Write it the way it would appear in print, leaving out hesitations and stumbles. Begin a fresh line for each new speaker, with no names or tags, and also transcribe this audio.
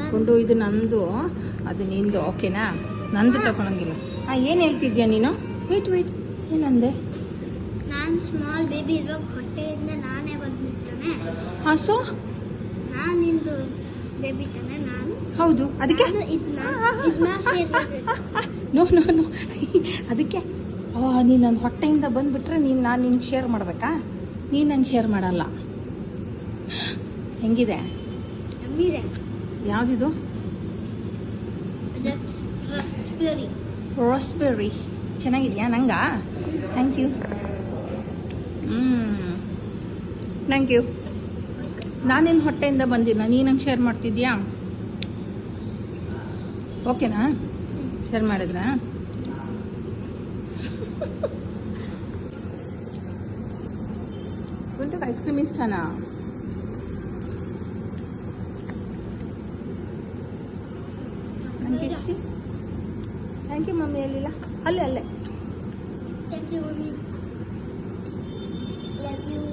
ಮಾಡಿಕೊಂಡು ಇದು ನಂದು ಅದು ನಿಂದು, ಓಕೆನಾ? ನಂದು ತಗೊಳಂಗಿಲ್ಲ. ಏನು ಹೇಳ್ತಿದ್ಯಾ ನೀನು? ವೇಟ್ ಏನಂದೆ?
ನಾನು ಸ್ಮಾಲ್ ಬೇಬಿ ಇರುವಾಗ ಹೊಟ್ಟೆಯಿಂದ ನಾನೇ ಬಂದ್ಬಿಡ್ತಾನೆ.
ಸೊ
ನಾನು ನಿಂದು ಬೇಬಿ ತಾನೆ ನಾನು.
ಹೌದು, ಅದಕ್ಕೆ ನೋ ಅದಕ್ಕೆ ನೀನು ನನ್ನ ಹೊಟ್ಟೆಯಿಂದ ಬಂದುಬಿಟ್ರೆ ನಾನು ನಿನಗೆ ಶೇರ್ ಮಾಡಬೇಕಾ? ನೀನು ನಂಗೆ ಶೇರ್ ಮಾಡಲ್ಲ. ಹೆಂಗಿದೆ? ಯಾವುದಿದು? ರಾಸ್ಬೆರಿ. ಚೆನ್ನಾಗಿದೆಯಾ? ನಂಗ ಥ್ಯಾಂಕ್ ಯು. Thank you. ನಾನೇನು ಹೊಟ್ಟೆಯಿಂದ ಬಂದಿಲ್ಲ, ನೀನು ನಂಗೆ ಶೇರ್ ಮಾಡ್ತಿದ್ಯಾ? ಓಕೆನಾ? ಶೇರ್ ಮಾಡಿದ್ರಾ? ಗುಂಟು ಐಸ್ ಕ್ರೀಮ್ ಇಷ್ಟನಾ? ನನಗೆ ಇಷ್ಟ. Thank you mummy. ಅಲ್ಲಿಲ್ಲ, ಅಲ್ಲೇ.
Thank you, mommy. Love you.